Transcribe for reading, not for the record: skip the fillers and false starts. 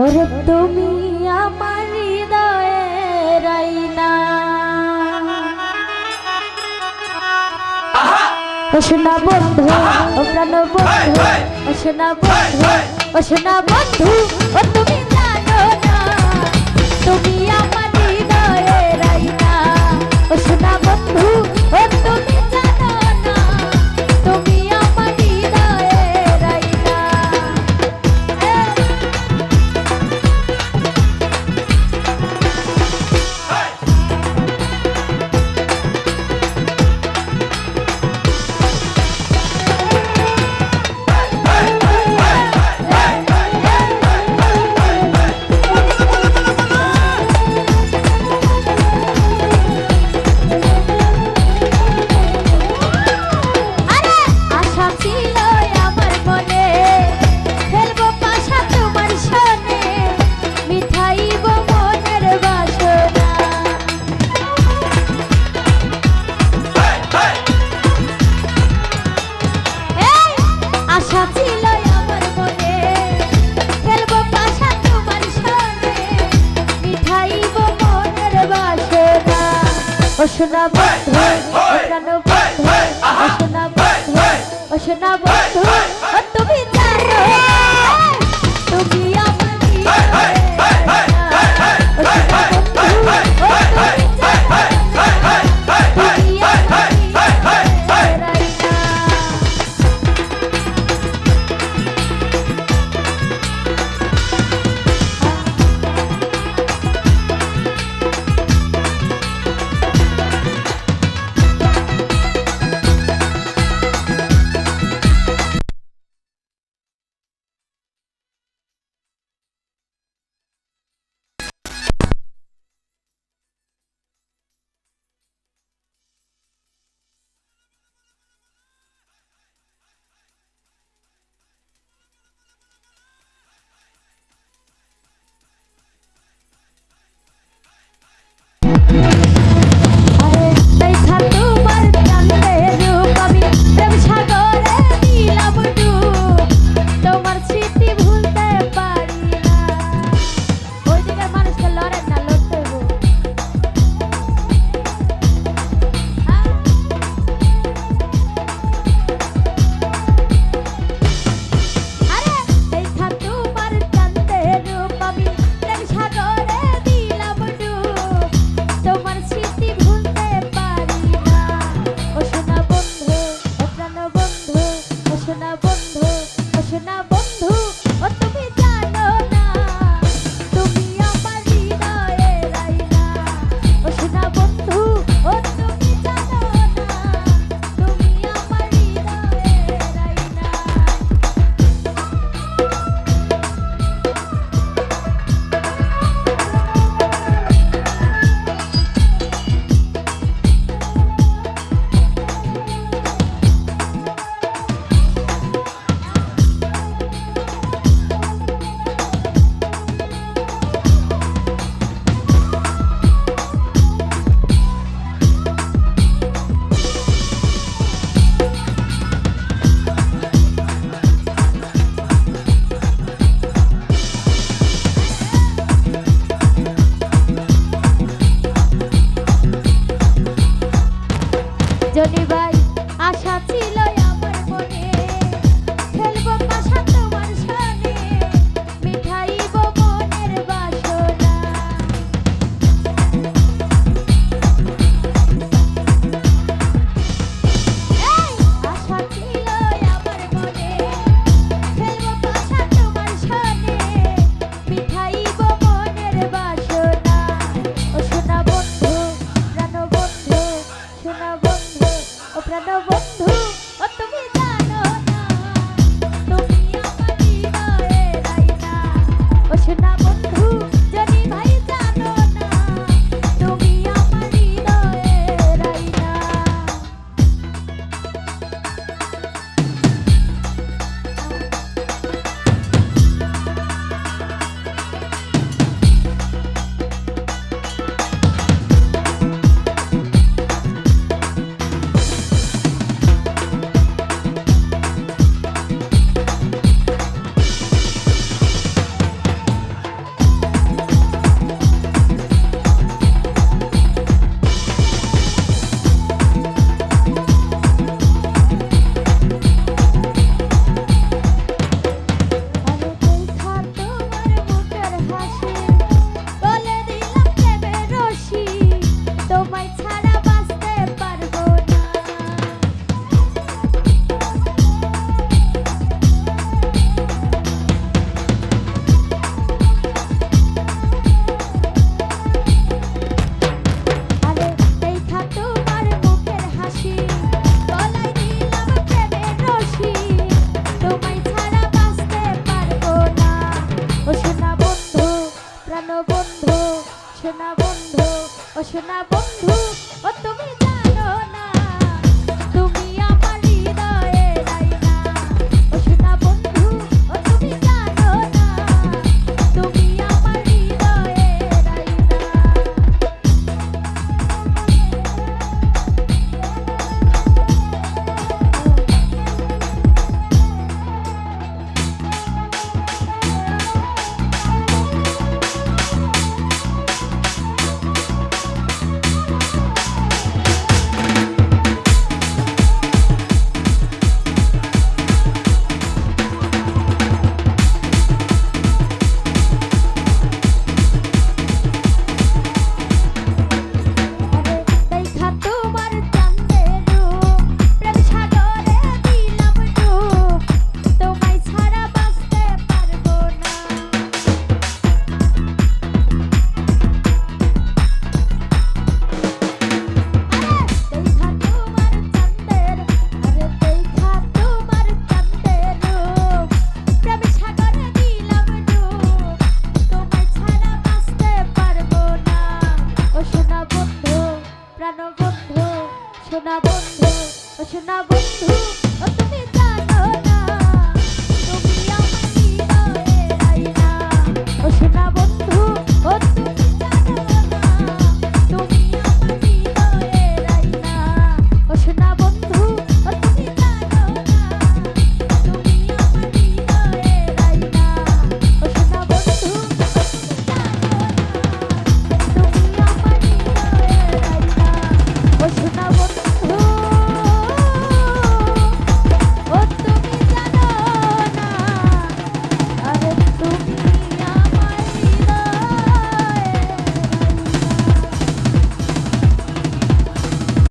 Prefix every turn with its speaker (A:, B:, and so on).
A: ওরে তুমি আমার হৃদয়ের আয়না, ও সোনা বন্ধু ও প্রাণ বন্ধু, ও সোনা বন্ধু ও সোনা বন্ধু, ও তুমি জানো না তুমি আমার হৃদয়ের আয়না, ও সোনা বন্ধু ও তুমি জানো না তুমি আমার হৃদয়ের আয়না। ও সোনা বন্ধু ও প্রাণ বন্ধু, ও সোনা বন্ধু ও সোনা বন্ধু, ও তুমি জানো তুমি আমার হৃদয়ের আয়না, ও সোনা বন্ধু ও তুমি জানো তুমি আমার হৃদয়ের আয়না। জনি ভাই আশা ছিল আমার মনে, খেলবো পাশা তোমার সনে, মিঠাইব মনের বাসনা। আশা ছিল আমার মনে, খেলবো পাশা তোমার সনে, মিঠাইব মনের বাসনা। ও সোনা বন্ধু প্রাণ বন্ধু, সোনা বন্ধু ও প্রাণ বন্ধু, ও তুমি জানো না তুমি আমার হৃদয়ের আয়না, ও সোনা বন্ধু জনি ভাই জানো না তুমি আমার হৃদয়ের আয়না। সোনা বন্ধু ও তুমি জানো না তুমি আমার হৃদয়ের আয়না ও সোনা বন্ধু ও তুমি জানো না তুমি আমার হৃদয়ের আয়না দেখা তোমার চাঁদের রূপ প্রেম সাগরে দিলাম ডুব তোমায় ছাড়া বাঁচতে পারবো না দেখা তোমার চাঁদের দেখা তোমার চাঁদের রূপ প্রেম সাগরে দিলাম ডুব তোমায় ছাড়া বাঁচতে পারবো না ও সোনা বন্ধু প্রাণ বন্ধু সোনা বন্ধু ও সোনা বন্ধু ও তুমি